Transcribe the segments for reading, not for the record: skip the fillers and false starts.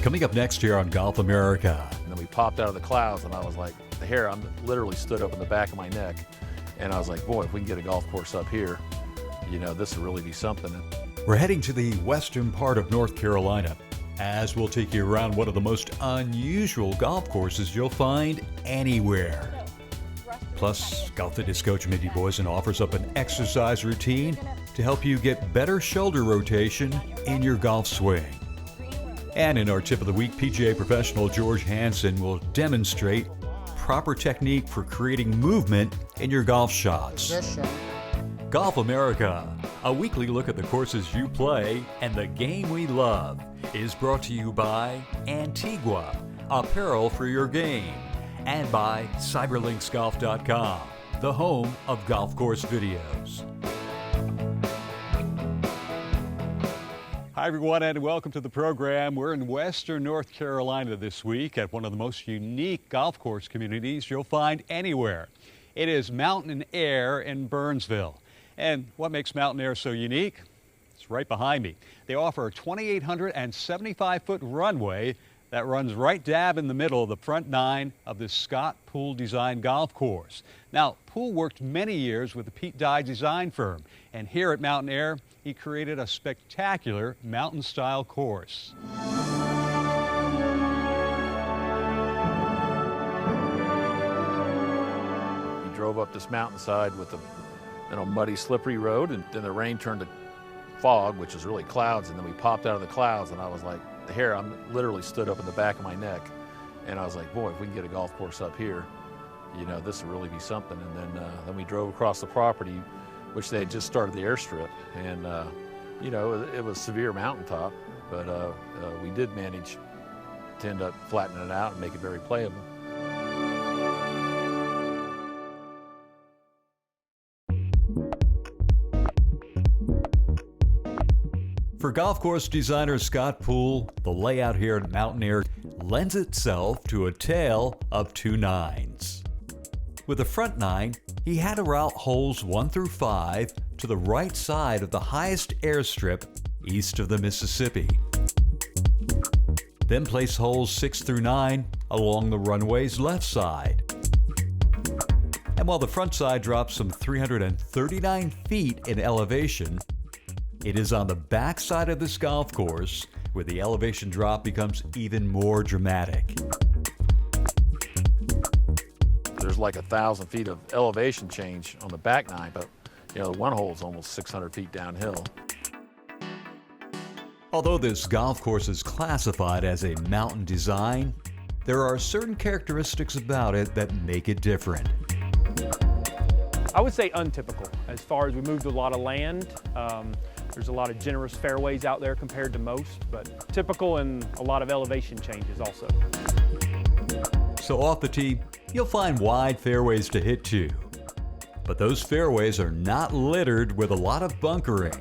Coming up next here on Golf America. And then we popped out of the clouds, and I was like, the hair, I'm literally stood up in the back of my neck. And I was like, boy, if we can get a golf course up here, this will really be something. We're heading to the western part of North Carolina, as we'll take you around one of the most unusual golf courses you'll find anywhere. Plus, Golf Fitness coach Mindy Boysen offers up an exercise routine to help you get better shoulder rotation in your golf swing. And in our tip of the week, PGA professional George Hansen will demonstrate proper technique for creating movement in your golf shots. Golf America, a weekly look at the courses you play and the game we love, is brought to you by Antigua, apparel for your game, and by CyberLinksGolf.com, the home of golf course videos. Hi everyone, and welcome to the program. We're in western North Carolina this week at one of the most unique golf course communities you'll find anywhere. It is Mountain Air in Burnsville. And what makes Mountain Air so unique? It's right behind me. They offer a 2,875-foot runway that runs right dab in the middle of the front nine of this Scott Poole Design golf course. Now, Poole worked many years with the Pete Dye design firm, and here at Mountain Air, he created a spectacular mountain-style course. We drove up this mountainside with a muddy, slippery road, and then the rain turned to fog, which is really clouds, and then we popped out of the clouds, and I was like, the hair, I'm literally stood up in the back of my neck, and I was like, boy, if we can get a golf course up here, this will really be something. And then we drove across the property, which they had just started the airstrip, and it was severe mountaintop, but we did manage to end up flattening it out and make it very playable. For golf course designer Scott Poole, the layout here at Mountain Air lends itself to a tale of two nines. With the front nine, he had to route holes 1 through 5 to the right side of the highest airstrip east of the Mississippi. Then place holes 6 through 9 along the runway's left side. And while the front side drops some 339 feet in elevation, it is on the back side of this golf course where the elevation drop becomes even more dramatic. There's like 1,000 feet of elevation change on the back nine, but the one hole is almost 600 feet downhill. Although this golf course is classified as a mountain design, there are certain characteristics about it that make it different. I would say untypical. As far as we moved a lot of land, there's a lot of generous fairways out there compared to most, but typical and a lot of elevation changes also. So off the tee, you'll find wide fairways to hit to. But those fairways are not littered with a lot of bunkering.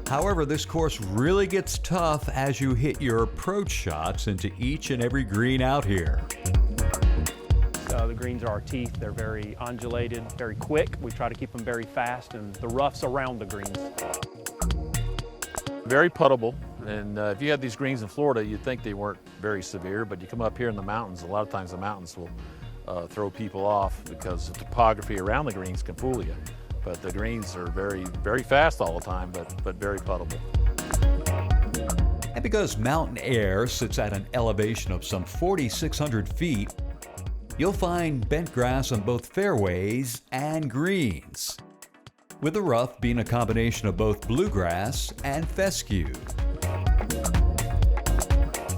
However, this course really gets tough as you hit your approach shots into each and every green out here. The greens are our teeth. They're very undulated, very quick. We try to keep them very fast, and the roughs around the greens. Very puttable, and if you had these greens in Florida, you'd think they weren't very severe, but you come up here in the mountains, a lot of times the mountains will throw people off because the topography around the greens can fool you. But the greens are very, very fast all the time, but very puttable. And because Mountain Air sits at an elevation of some 4,600 feet, you'll find bent grass on both fairways and greens, with the rough being a combination of both bluegrass and fescue.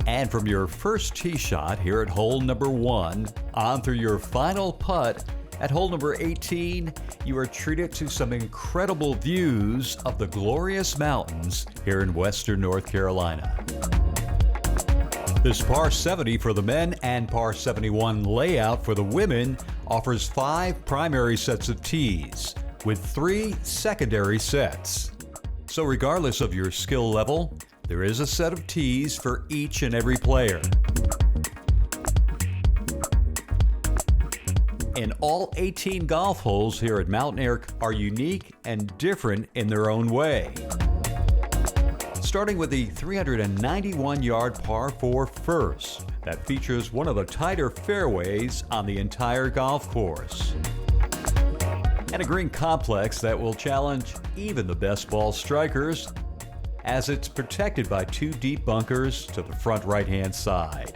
And from your first tee shot here at hole number 1 on through your final putt at hole number 18, you are treated to some incredible views of the glorious mountains here in western North Carolina. This par 70 for the men and par 71 layout for the women offers 5 primary sets of tees with 3 secondary sets. So regardless of your skill level, there is a set of tees for each and every player. And all 18 golf holes here at Mountain Air are unique and different in their own way. starting with the 391-yard par 4 first that features one of the tighter fairways on the entire golf course. And a green complex that will challenge even the best ball strikers, as it's protected by 2 deep bunkers to the front right-hand side.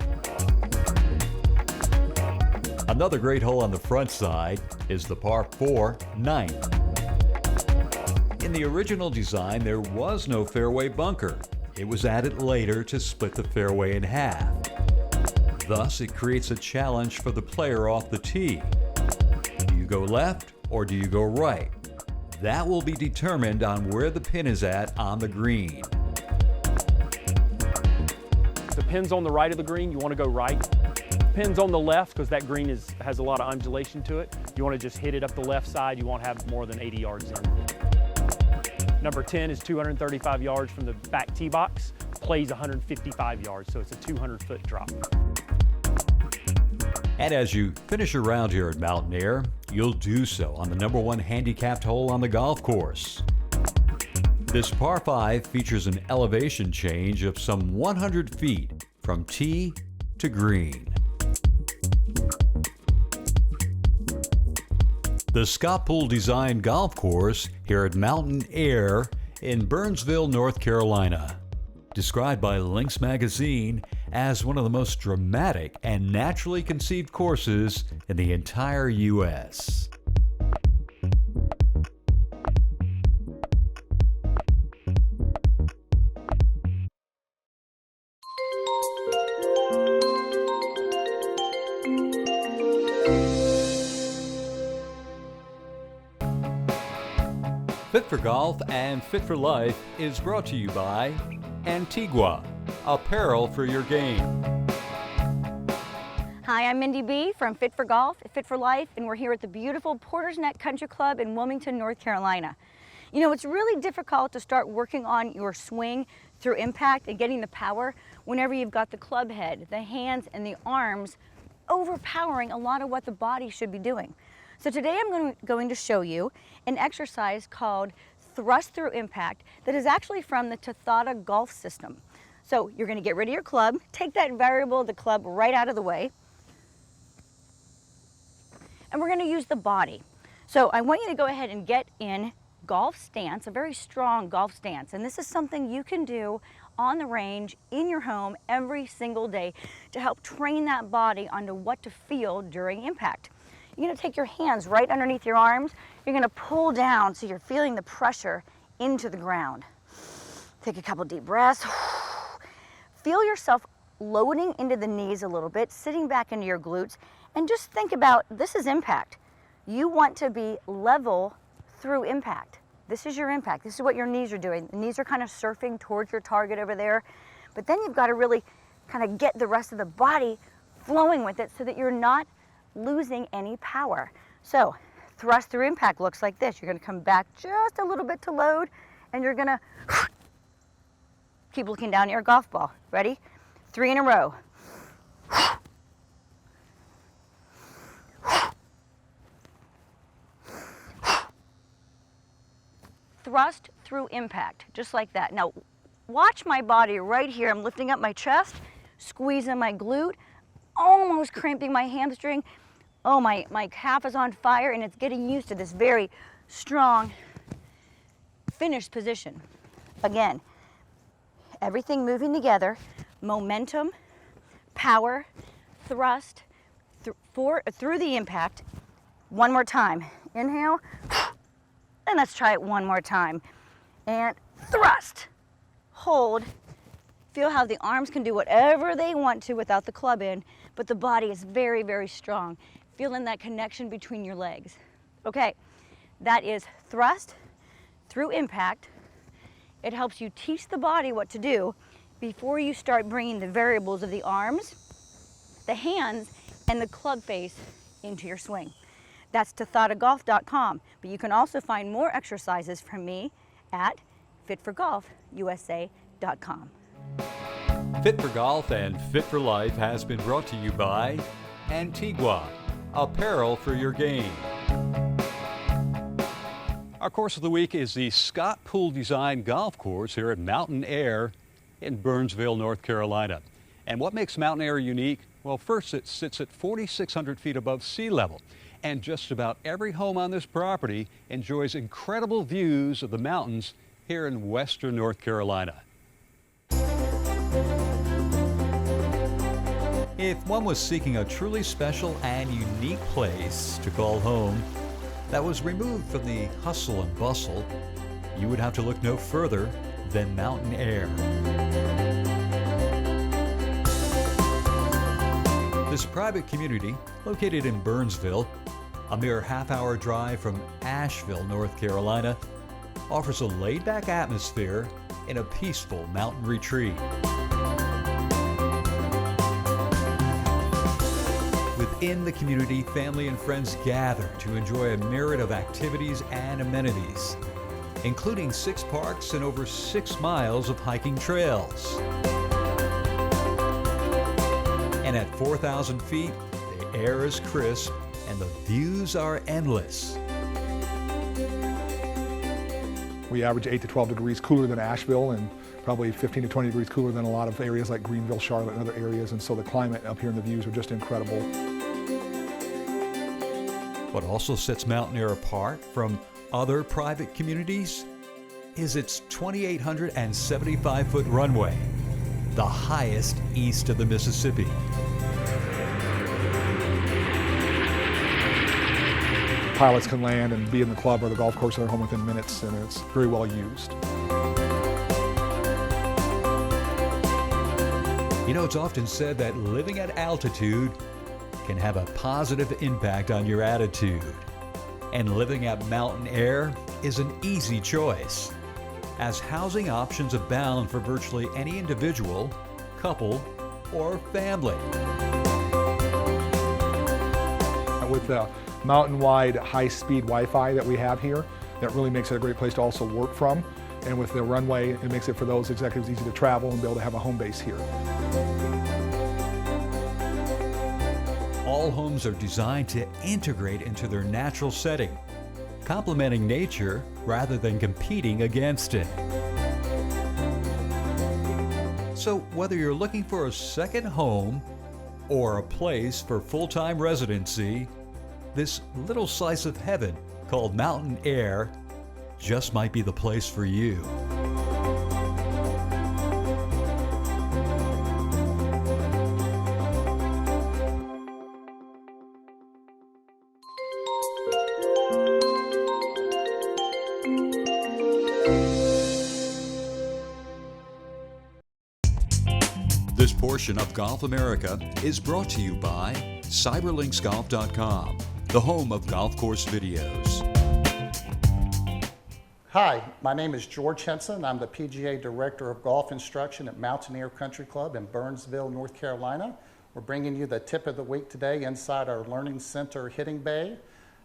Another great hole on the front side is the par 4 ninth. In the original design, there was no fairway bunker. It was added later to split the fairway in half. Thus, it creates a challenge for the player off the tee. Do you go left or do you go right? That will be determined on where the pin is at on the green. The pin's on the right of the green, you want to go right. Pin's on the left, because that green has a lot of undulation to it. You want to just hit it up the left side. You won't have more than 80 yards in. Number 10 is 235 yards from the back tee box, plays 155 yards, so it's a 200-foot drop. And as you finish your round here at Mountain Air, you'll do so on the number 1 handicapped hole on the golf course. This par 5 features an elevation change of some 100 feet from tee to green. The Scott Poole designed golf course here at Mountain Air in Burnsville, North Carolina. Described by Links Magazine as one of the most dramatic and naturally conceived courses in the entire U.S. Fit for Golf and Fit for Life is brought to you by Antigua, apparel for your game. Hi, I'm Mindy B. from Fit for Golf, Fit for Life, and we're here at the beautiful Porter's Neck Country Club in Wilmington, North Carolina. You know, it's really difficult to start working on your swing through impact and getting the power whenever you've got the club head, the hands, and the arms overpowering a lot of what the body should be doing. So today I'm going to show you an exercise called Thrust Through Impact that is actually from the Tathata Golf System. So you're going to get rid of your club, take that variable of the club right out of the way, and we're going to use the body. So I want you to go ahead and get in golf stance, a very strong golf stance, and this is something you can do on the range in your home every single day to help train that body onto what to feel during impact. You're going to take your hands right underneath your arms. You're going to pull down so you're feeling the pressure into the ground. Take a couple deep breaths. Feel yourself loading into the knees a little bit, sitting back into your glutes, and just think about this is impact. You want to be level through impact. This is your impact. This is what your knees are doing. The knees are kind of surfing towards your target over there, but then you've got to really kind of get the rest of the body flowing with it so that you're not losing any power. So thrust through impact looks like this. You're going to come back just a little bit to load, and you're going to keep looking down at your golf ball. Ready? 3 in a row. Thrust through impact, just like that. Now watch my body right here. I'm lifting up my chest, squeezing my glute, almost cramping my hamstring. Oh, my calf is on fire, and it's getting used to this very strong finished position. Again, everything moving together, momentum, power, thrust, through the impact. One more time. Inhale, and let's try it one more time. And thrust, hold. Feel how the arms can do whatever they want to without the club in, but the body is very, very strong. Feeling that connection between your legs. Okay, that is thrust through impact. It helps you teach the body what to do before you start bringing the variables of the arms, the hands, and the club face into your swing. That's tathatagolf.com, but you can also find more exercises from me at fitforgolfusa.com. Fit for Golf and Fit for Life has been brought to you by Antigua, apparel for your game. Our course of the week is the Scott Pool Design Golf Course here at Mountain Air in Burnsville, North Carolina. And what makes Mountain Air unique? Well, first, it sits at 4,600 feet above sea level. And just about every home on this property enjoys incredible views of the mountains here in western North Carolina. If one was seeking a truly special and unique place to call home that was removed from the hustle and bustle, you would have to look no further than Mountain Air. This private community, located in Burnsville, a mere half-hour drive from Asheville, North Carolina, offers a laid-back atmosphere in a peaceful mountain retreat. Within the community, family and friends gather to enjoy a myriad of activities and amenities, including 6 parks and over 6 miles of hiking trails. And at 4,000 feet, the air is crisp and the views are endless. We average 8 to 12 degrees cooler than Asheville and probably 15 to 20 degrees cooler than a lot of areas like Greenville, Charlotte, and other areas, and so the climate up here and the views are just incredible. What also sets Mountain Air apart from other private communities is its 2,875-foot runway, the highest east of the Mississippi. Pilots can land and be in the club or the golf course at their home within minutes, and it's very well used. You know, it's often said that living at altitude can have a positive impact on your attitude. And living at Mountain Air is an easy choice, as housing options abound for virtually any individual, couple, or family. With the mountain-wide high-speed Wi-Fi that we have here, that really makes it a great place to also work from. And with the runway, it makes it for those executives easy to travel and be able to have a home base here. All homes are designed to integrate into their natural setting, complementing nature rather than competing against it. So whether you're looking for a second home or a place for full-time residency, this little slice of heaven called Mountain Air just might be the place for you. This portion of Golf America is brought to you by CyberLinksGolf.com, the home of golf course videos. Hi, my name is George Henson. I'm the PGA Director of Golf Instruction at Mountain Air Country Club in Burnsville, North Carolina. We're bringing you the tip of the week today inside our Learning Center hitting bay.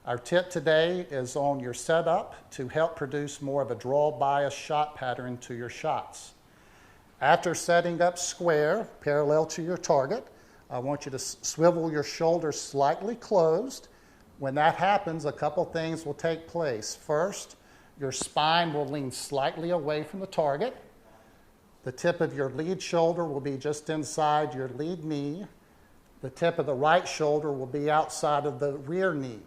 Our tip today is on your setup to help produce more of a draw bias shot pattern to your shots. After setting up square, parallel to your target, I want you to swivel your shoulders slightly closed. When that happens, a couple things will take place. First, your spine will lean slightly away from the target. The tip of your lead shoulder will be just inside your lead knee. The tip of the right shoulder will be outside of the rear knee.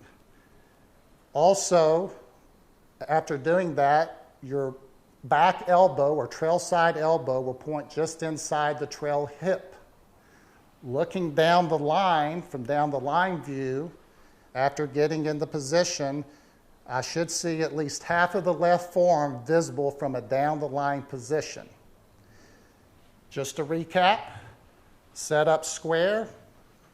Also, after doing that, your back elbow or trail side elbow will point just inside the trail hip. Looking down the line, from down the line view, after getting into position, I should see at least half of the left forearm visible from a down the line position. Just to recap, set up square,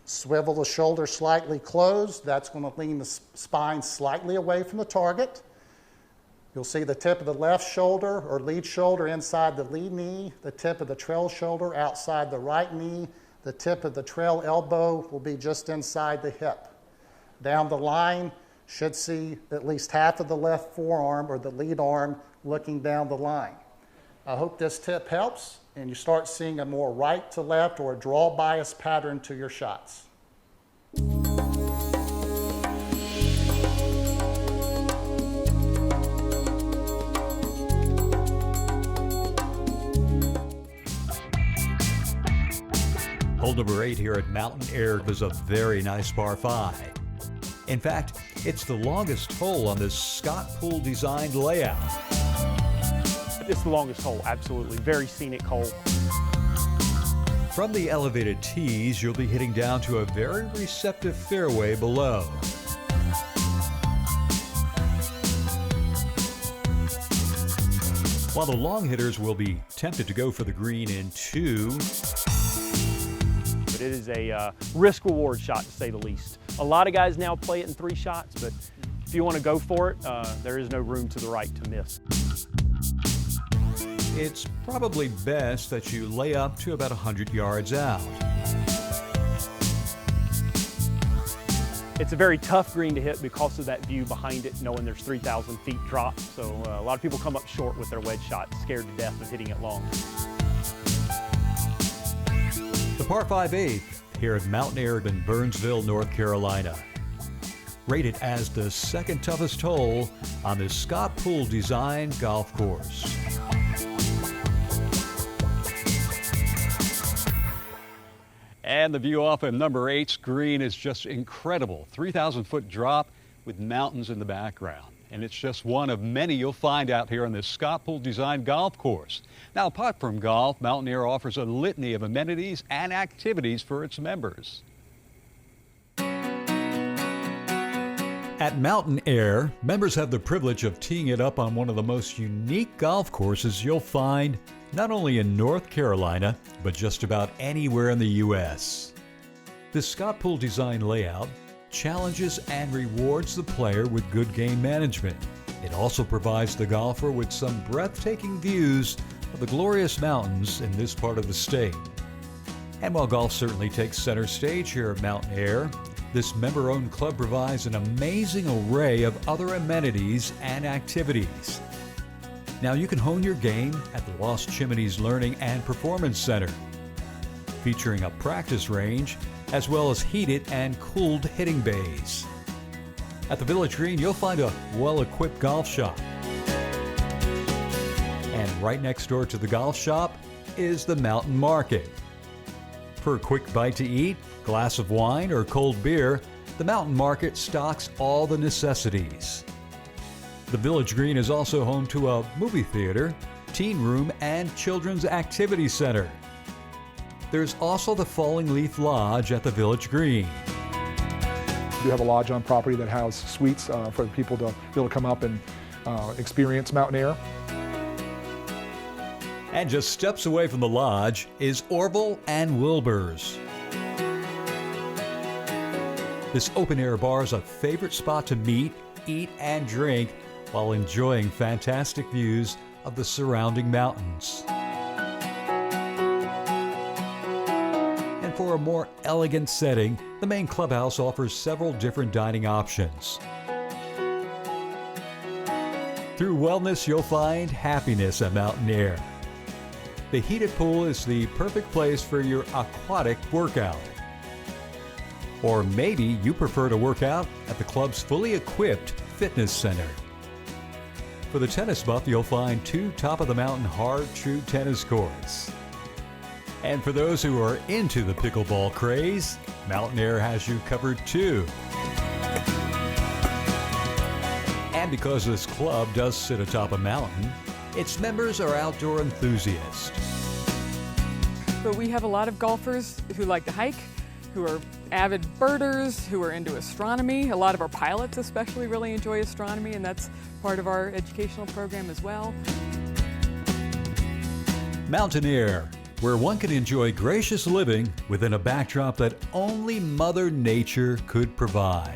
swivel the shoulder slightly closed. That's going to lean the spine slightly away from the target. You'll see the tip of the left shoulder or lead shoulder inside the lead knee, the tip of the trail shoulder outside the right knee, the tip of the trail elbow will be just inside the hip. Down the line, should see at least half of the left forearm or the lead arm looking down the line. I hope this tip helps and you start seeing a more right to left or a draw bias pattern to your shots. Hole number 8 here at Mountain Air is a very nice par 5. In fact, it's the longest hole on this Scott Pool designed layout. It's the longest hole, absolutely. Very scenic hole. From the elevated tees, you'll be hitting down to a very receptive fairway below. While the long hitters will be tempted to go for the green in 2. But it is a risk-reward shot, to say the least. A lot of guys now play it in 3 shots, but if you want to go for it, there is no room to the right to miss. It's probably best that you lay up to about 100 yards out. It's a very tough green to hit because of that view behind it, knowing there's 3,000 feet drop. So a lot of people come up short with their wedge shot, scared to death of hitting it long. The par 5 8 here at Mountain Air in Burnsville, North Carolina. Rated as the second toughest hole on this Scott Pool designed golf course. And the view off of number 8's green is just incredible. 3,000-foot drop with mountains in the background. And it's just one of many you'll find out here on this Scott Pool designed golf course. Now, apart from golf, Mountain Air offers a litany of amenities and activities for its members. At Mountain Air, members have the privilege of teeing it up on one of the most unique golf courses you'll find not only in North Carolina, but just about anywhere in the U.S. This Scott Pool design layout challenges and rewards the player with good game management. It also provides the golfer with some breathtaking views of the glorious mountains in this part of the state. And while golf certainly takes center stage here at Mountain Air, this member-owned club provides an amazing array of other amenities and activities. Now you can hone your game at the Lost Chimneys Learning and Performance Center, featuring a practice range as well as heated and cooled hitting bays. At the Village Green, you'll find a well-equipped golf shop. And right next door to the golf shop is the Mountain Market. For a quick bite to eat, glass of wine, or cold beer, the Mountain Market stocks all the necessities. The Village Green is also home to a movie theater, teen room, and children's activity center. There's also the Falling Leaf Lodge at the Village Green. We do have a lodge on property that has suites for people to be able to come up and experience Mountain Air. And just steps away from the lodge is Orville and Wilbur's. This open-air bar is a favorite spot to meet, eat, and drink while enjoying fantastic views of the surrounding mountains. And for a more elegant setting, the main clubhouse offers several different dining options. Through wellness, you'll find happiness at Mountain Air. The heated pool is the perfect place for your aquatic workout. Or maybe you prefer to work out at the club's fully equipped fitness center. For the tennis buff, you'll find 2 top-of-the-mountain hard true tennis courts. And for those who are into the pickleball craze, Mountain Air has you covered too. And because this club does sit atop a mountain, its members are outdoor enthusiasts. But we have a lot of golfers who like to hike, who are avid birders, who are into astronomy. A lot of our pilots especially really enjoy astronomy, and that's part of our educational program as well. Mountain Air, where one can enjoy gracious living within a backdrop that only Mother Nature could provide.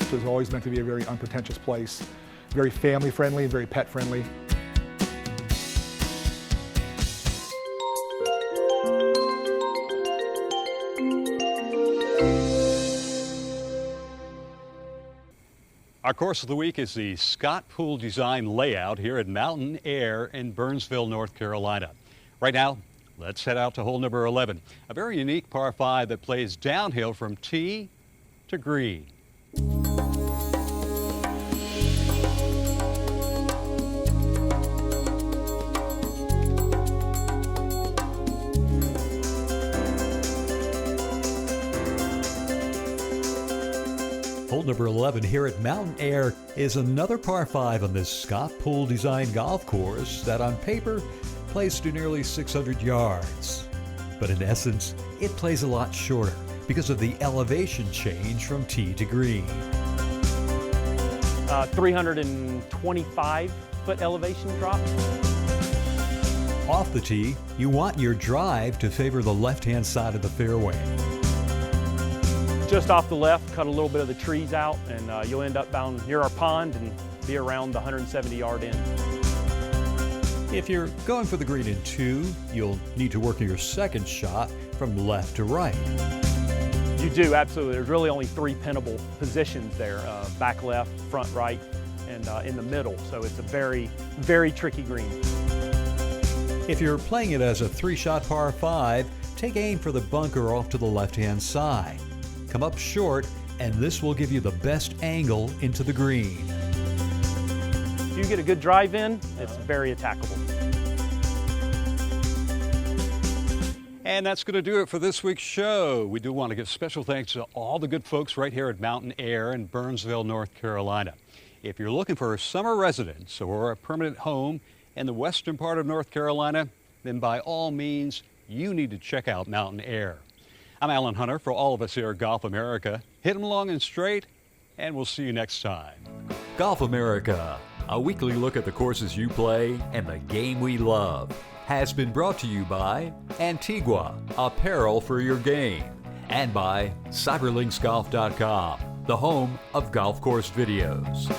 It's always meant to be a very unpretentious place, very family-friendly, very pet-friendly. Our course of the week is the Scott Pool design layout here at Mountain Air in Burnsville, North Carolina. Right now, let's head out to hole number 11, a very unique par 5 that plays downhill from tee to green. number 11 here at Mountain Air is another par 5 on this Scott Poole Design golf course that on paper plays to nearly 600 yards. But in essence, it plays a lot shorter because of the elevation change from tee to green. 325-foot elevation drop. Off the tee, you want your drive to favor the left-hand side of the fairway. Just off the left, cut a little bit of the trees out, and you'll end up down near our pond and be around the 170-yard end. If you're going for the green in 2, you'll need to work your second shot from left to right. You do, absolutely. There's really only 3 pinnable positions there, back left, front right, and in the middle. So it's a very, very tricky green. If you're playing it as a 3-shot par 5, take aim for the bunker off to the left-hand side. Come up short, and this will give you the best angle into the green. If you get a good drive in, it's very attackable. And that's going to do it for this week's show. We do want to give special thanks to all the good folks right here at Mountain Air in Burnsville, North Carolina. If you're looking for a summer residence or a permanent home in the western part of North Carolina, then by all means, you need to check out Mountain Air. I'm Alan Hunter for all of us here at Golf America. Hit 'em long and straight, and we'll see you next time. Golf America, a weekly look at the courses you play and the game we love, has been brought to you by Antigua, apparel for your game, and by CyberLinksGolf.com, the home of golf course videos.